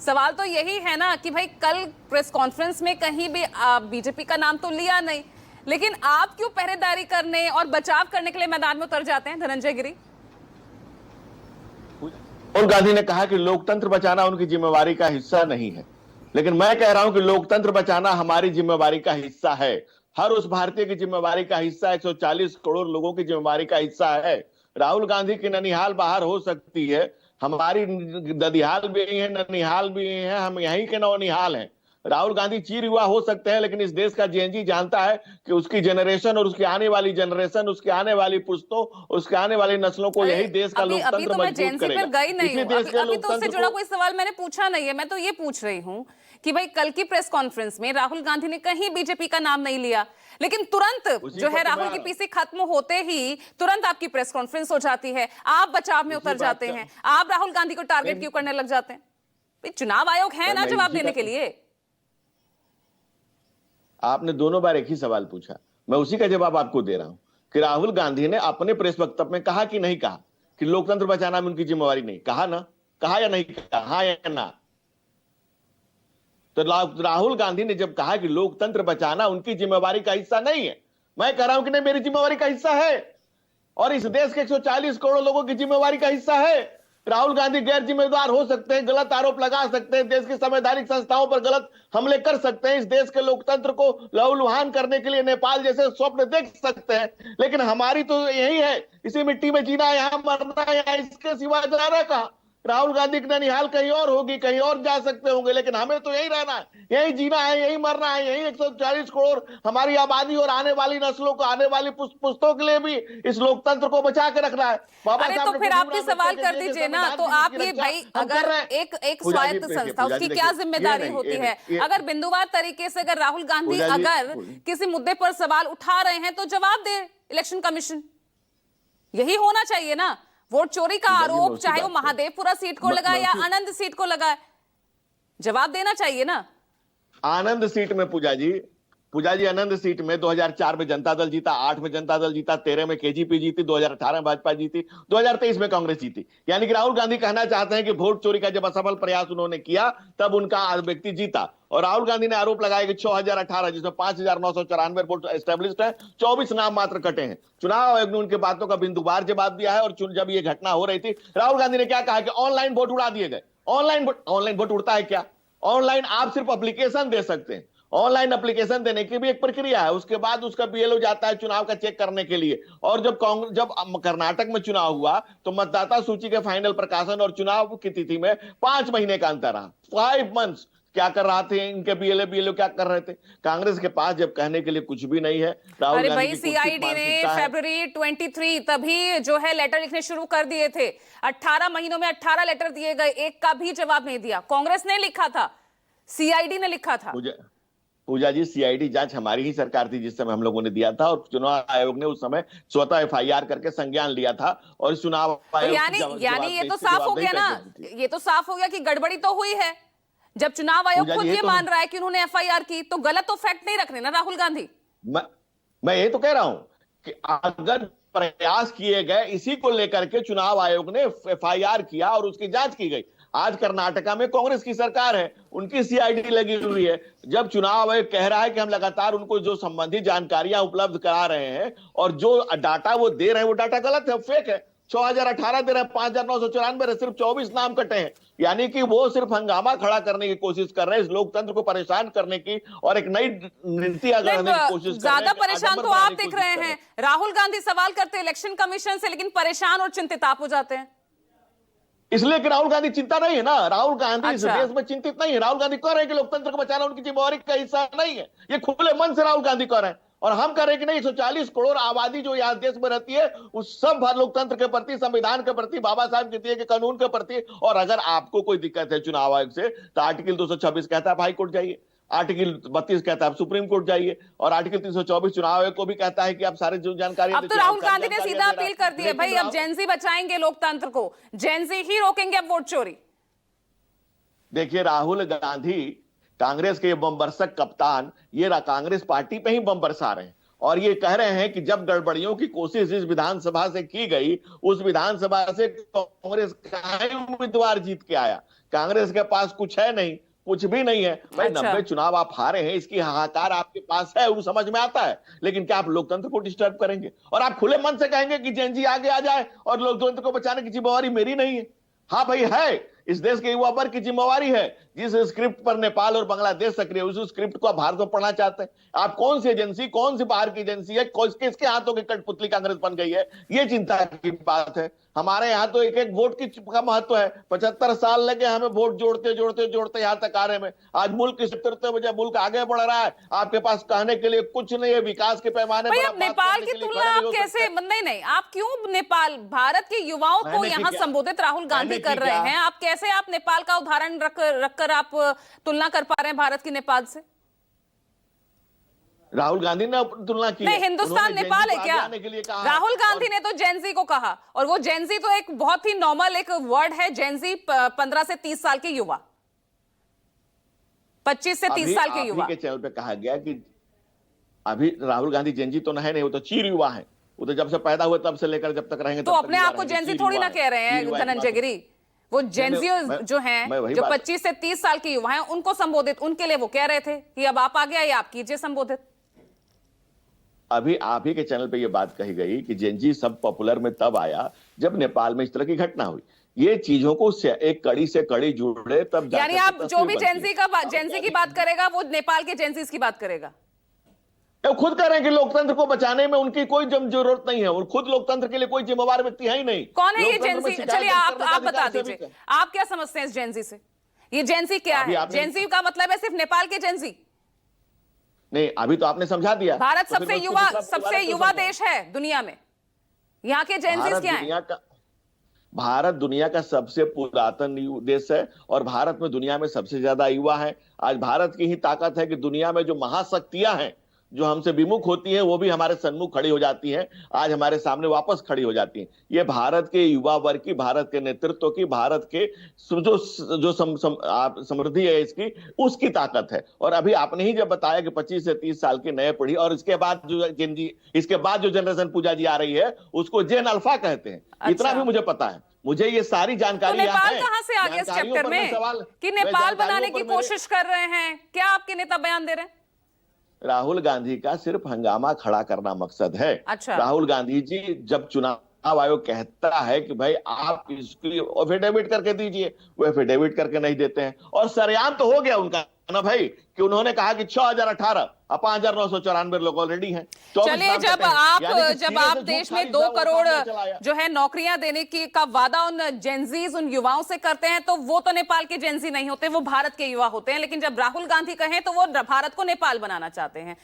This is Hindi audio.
सवाल तो यही है ना कि भाई कल प्रेस कॉन्फ्रेंस में कहीं भी बीजेपी का नाम तो लिया नहीं, लेकिन आप क्यों पहरेदारी करने और बचाव करने के लिए मैदान में उतर जाते हैं धनंजय गिरी? राहुल गांधी ने कहा कि लोकतंत्र बचाना उनकी जिम्मेवारी का हिस्सा नहीं है, लेकिन मैं कह रहा हूं कि लोकतंत्र बचाना हमारी जिम्मेवारी का हिस्सा है। हर उस भारतीय की जिम्मेवारी का हिस्सा, 140 करोड़ लोगों की जिम्मेवारी का हिस्सा है। राहुल गांधी की ननिहाल बाहर हो सकती है, हमारी ददिहाल भी है, ननिहाल भी है, हम यहीं के नौनिहाल हैं। राहुल गांधी चीर युवा हो सकते हैं, लेकिन इस देश का जेएनजी जानता है कि उसकी जनरेशन और उसकी आने वाली जनरेशन, उसकी आने वाली पुश्तों, उसके आने वाली नस्लों को यही देश का लोकतंत्र तो मैं मजबूत जेएनसी करेगा। पर गई नहीं हूं, अभी तो उससे जुड़ा को कोई सवाल मैंने पूछा नहीं है। मैं तो ये पूछ रही हूं कि भाई कल की प्रेस कॉन्फ्रेंस में राहुल गांधी ने कहीं बीजेपी का नाम नहीं लिया, लेकिन तुरंत जो है राहुल की पीसी खत्म होते ही तुरंत आपकी प्रेस कॉन्फ्रेंस हो जाती है, आप बचाव में उतर जाते हैं, आप राहुल गांधी को टारगेट क्यों करने लग जाते हैं? चुनाव आयोग है ना जवाब देने के लिए। आपने दोनों बार एक ही सवाल पूछा, मैं उसी का जवाब आपको दे रहा हूं कि राहुल गांधी ने अपने प्रेस वक्तव्य में कहा कि नहीं कहा कि लोकतंत्र बचाना में उनकी जिम्मेवारी नहीं? कहा ना? कहा या नहीं कहा? हाँ या ना? तो राहुल गांधी ने जब कहा कि लोकतंत्र बचाना उनकी जिम्मेवारी का हिस्सा नहीं है, मैं कह रहा हूं कि नहीं, मेरी जिम्मेवारी का हिस्सा है और इस देश के 140 करोड़ लोगों की जिम्मेवारी का हिस्सा है। राहुल गांधी गैर जिम्मेदार हो सकते हैं, गलत आरोप लगा सकते हैं, देश की संवैधानिक संस्थाओं पर गलत हमले कर सकते हैं, इस देश के लोकतंत्र को लहूलुहान करने के लिए नेपाल जैसे स्वप्न देख सकते हैं, लेकिन हमारी तो यही है, इसी मिट्टी में जीना, यहां मरना, यहां इसके सिवा जाना कहां। राहुल गांधी की ननिहाल कहीं और होगी, कहीं और जा सकते होंगे, लेकिन हमें तो यही रहना है, यही जीना है, यही मरना है, यही 140 करोड़ हमारी आबादी और आने वाली नस्लों को, आने वाली पुस्तों के लिए भी इस लोकतंत्र को बचा के रखना है। बाबा साहब तो फिर आप भी सवाल कर दीजिए ना, तो आप ये भाई अगर एक स्वायत्त संस्था, उसकी क्या जिम्मेदारी होती है? अगर बिंदुवार तरीके से अगर राहुल गांधी अगर किसी मुद्दे पर सवाल उठा रहे हैं तो जवाब दे इलेक्शन कमीशन, यही होना चाहिए ना। वोट चोरी का आरोप चाहे वो महादेवपुरा सीट को लगा या आनंद सीट को लगा, जवाब देना चाहिए ना। आनंद सीट में पूजा जी आनंद सीट में 2004 में जनता दल जीता, 8 में जनता दल जीता, 13 में केजीपी जीती, 2018 में भाजपा जीती, 2023 में कांग्रेस जीती। यानी कि राहुल गांधी कहना चाहते हैं कि वोट चोरी का जब असफल प्रयास उन्होंने किया तब उनका व्यक्ति जीता। और राहुल गांधी ने आरोप लगाया कि 6018 जिसमें 5994 वोट एस्टेब्लिश्ड है, 24 नाम मात्र कटे हैं। चुनाव आयोग ने उनकी बातों का बिंदुवार जवाब दिया है। और जब ये घटना हो रही थी, राहुल गांधी ने क्या कहा कि ऑनलाइन वोट उड़ा दिए गए। ऑनलाइन वोट उड़ता है क्या? ऑनलाइन आप सिर्फ एप्लीकेशन दे सकते हैं, ऑनलाइन एप्लीकेशन देने की भी एक प्रक्रिया है, उसके बाद उसका बीएलओ जाता है चुनाव का चेक करने के लिए। और जब कर्नाटक में चुनाव हुआ तो मतदाता सूची के फाइनल प्रकाशन और चुनाव की तिथि में 5 महीने का अंतर रहा, 5 मंथ्स। क्या कर रहे थे इनके बीएलओ क्या कर रहे थे? कांग्रेस के पास जब कहने के लिए कुछ भी नहीं है, अरे भाई सीआईडी ने फरवरी 23 तभी जो है लेटर लिखने शुरू कर दिए थे। 18 महीनों में 18 लेटर दिए गए, एक का भी जवाब नहीं दिया। कांग्रेस ने लिखा था, सीआईडी ने लिखा था। पूजा जी, सीआईडी जांच हमारी ही सरकार थी जिस समय हम लोगों ने दिया था, और चुनाव आयोग ने उस समय स्वतः एफआईआर करके संज्ञान लिया था। और इस चुनाव आयोग यानी ये तो साफ हो गया ना, ये तो साफ हो गया कि गड़बड़ी तो हुई है। जब चुनाव आयोग खुद ये मान रहा है कि उन्होंने एफआईआर की, तो गलत तो फैक्ट नहीं रखने ना राहुल गांधी। मैं ये तो कह रहा हूं कि अगर प्रयास किए गए, इसी को लेकर के चुनाव आयोग ने एफआईआर किया और उसकी जांच की गई। आज कर्नाटका में कांग्रेस की सरकार है, उनकी सीआईडी लगी हुई है। जब चुनाव आयोग कह रहा है कि हम लगातार उनको जो संबंधित जानकारियां उपलब्ध करा रहे हैं और जो डाटा वो दे रहे हैं वो डाटा गलत है, फेक है। 6018 दे रहे हैं, 5994 सिर्फ 24 नाम कटे हैं। यानी कि वो सिर्फ हंगामा खड़ा करने की कोशिश कर रहे हैं, इस लोकतंत्र को परेशान करने की और एक नई नीति अगड़ने की कोशिश कर रहे हैं। ज्यादा परेशान तो आप दिख रहे हैं। राहुल गांधी सवाल करते हैं इलेक्शन कमीशन से, लेकिन परेशान और चिंतित आप हो जाते हैं। इसलिए कि राहुल गांधी चिंता नहीं है ना, राहुल गांधी इस देश में चिंतित नहीं है। राहुल गांधी कह रहे हैं कि लोकतंत्र को बचाना उनकी जिम्मेवारी का हिस्सा नहीं है, ये खुले मन से राहुल गांधी कह रहे हैं। और हम कह रहे हैं कि नहीं, 140 करोड़ आबादी जो यहाँ देश में रहती है उस सब लोकतंत्र के प्रति, संविधान के प्रति, बाबा साहब के दिए गए कानून के प्रति। और अगर आपको कोई दिक्कत है चुनाव आयोग से, तो आर्टिकल 226 कहता है हाई कोर्ट जाइए, आर्टिकल 32 कहता है आप सुप्रीम कोर्ट जाइए, और आर्टिकल 324 चुनाव आयोग को भी कहता है कि आप सारे जो जानकारी। अब तो राहुल गांधी ने सीधा अपील कर दी है, भाई अब जेनजी बचाएंगे लोकतंत्र को, जेनजी ही रोकेंगे अब वोट चोरी। देखिए, राहुल गांधी कांग्रेस के बम बरसक कप्तान, ये कांग्रेस पार्टी पे ही बम बरसा रहे हैं। और ये कह रहे हैं कि जब गड़बड़ियों की कोशिश इस विधानसभा से की गई, उस विधानसभा से कांग्रेस का ही उम्मीदवार जीत के आया। कांग्रेस के पास कुछ है नहीं, कुछ भी नहीं है भाई। अच्छा। 90 चुनाव आप हारे हैं, इसकी हाहाकार आपके पास है, वो समझ में आता है, लेकिन क्या आप लोकतंत्र को डिस्टर्ब करेंगे? और आप खुले मन से कहेंगे कि जैन जी आगे आ जाए और लोकतंत्र को बचाने की जिम्मेवारी मेरी नहीं है? हाँ भाई है, इस देश के युवा वर्ग की जिम्मेवारी है। जिस स्क्रिप्ट पर नेपाल और बांग्लादेश सक्रिय, उस स्क्रिप्ट को आप भारत में पढ़ना चाहते हैं। आप कौन सी एजेंसी, कौन सी बाहर की एजेंसी है, किसके हाथों की कठपुतली कांग्रेस बन गई है, ये चिंता की बात है। हमारे यहाँ तो एक एक वोट का महत्व है। 75 साल लगे हमें वोट जोड़ते जोड़ते जोड़ते यहाँ तक आ रहे में। आज मुल्क इस वजह मुल्क आगे बढ़ रहा है। आपके पास कहने के लिए कुछ नहीं है, विकास के पैमाने भाई पर अब नेपाल की तुलना आप कैसे, नहीं आप क्यों नेपाल, भारत के युवाओं को यहाँ संबोधित राहुल गांधी कर रहे हैं, आप कैसे आप नेपाल का उदाहरण रखकर आप तुलना कर पा रहे हैं भारत की नेपाल से? राहुल गांधी ने तुलना की? नहीं, हिंदुस्तान नेपाल है क्या? राहुल गांधी ने तो जेनजी को कहा, और वो जेनजी तो एक बहुत ही नॉर्मल एक वर्ड है। जेनजी 15 से 30 साल के युवा, 25 से 30 साल के युवा। के चैनल पे कहा गया कि अभी राहुल गांधी जेनजी तो नहीं, वो तो चीर युवा है। वो तो जब से पैदा हुए तब से लेकर जब तक रहेंगे, तो अपने आप को जेनजी थोड़ी ना कह रहे हैं धनंजय गिरी। वो जेनजी जो हैं, जो 25 से 30 साल के युवा हैं, उनको संबोधित, उनके लिए वो कह रहे थे कि अब आप आ गया, या आप कीजिए संबोधित। अभी आप ही के चैनल पे ये बात कही गई कि जेनजी सब पॉपुलर में तब आया जब नेपाल में इस तरह की घटना हुई। ये चीजों को एक कड़ी से कड़ी जुड़े तब, यानी आप जो भी जेनजी की बात करेगा वो नेपाल के जेनजीज की बात करेगा। वो खुद कह रहे हैं कि लोकतंत्र को बचाने में उनकी कोई जरूरत नहीं है, और खुद लोकतंत्र के लिए कोई जिम्मेवार व्यक्ति है ही नहीं। कौन है ये जेनजी? चलिए आप बता दीजिए, आप क्या समझते हैं इस जेनजी से? ये जेनजी क्या है? जेनजी का मतलब है सिर्फ नेपाल के जेनजी? नहीं, अभी तो आपने समझा दिया। भारत सबसे युवा देश है दुनिया में, यहाँ के जेनजीज क्या है? भारत दुनिया का सबसे पुरातन देश है, और भारत में दुनिया में सबसे ज्यादा युवा है। आज भारत की ही ताकत है कि दुनिया में जो महाशक्तियां हैं, जो हमसे विमुख होती हैं, वो भी हमारे सन्मुख खड़ी हो जाती हैं, आज हमारे सामने वापस खड़ी हो जाती हैं। ये भारत के युवा वर्ग की, भारत के नेतृत्व की, भारत के जो समृद्धि है इसकी, उसकी ताकत है। और अभी आपने ही जब बताया कि 25 से 30 साल की नई पीढ़ी, और इसके बाद जो जनरेशन पूजा जी आ रही है, उसको जेन अल्फा कहते हैं। अच्छा। इतना भी मुझे पता है, मुझे ये सारी जानकारी तो नेपाल कहां से आ गया इस चैप्टर में कि नेपाल बनाने की कोशिश कर रहे हैं? क्या आपके नेता बयान दे रहे हैं? राहुल गांधी का सिर्फ हंगामा खड़ा करना मकसद है। अच्छा। राहुल गांधी जी जब चुनाव आयोग कहता है कि भाई आप इसकी एफिडेविट करके दीजिए, वो एफिडेविट करके नहीं देते हैं। और सरेआम तो हो गया उनका ना भाई, कि उन्होंने कहा कि 6018 अब 5994 लोग ऑलरेडी हैं। चलिए, जब आप देश में 2 करोड़ जो है नौकरियां देने की का वादा उन जेनजीज, उन युवाओं से करते हैं, तो वो तो नेपाल के जेनजी नहीं होते, वो भारत के युवा होते हैं। लेकिन जब राहुल गांधी कहें तो वो भारत को नेपाल बनाना चाहते हैं।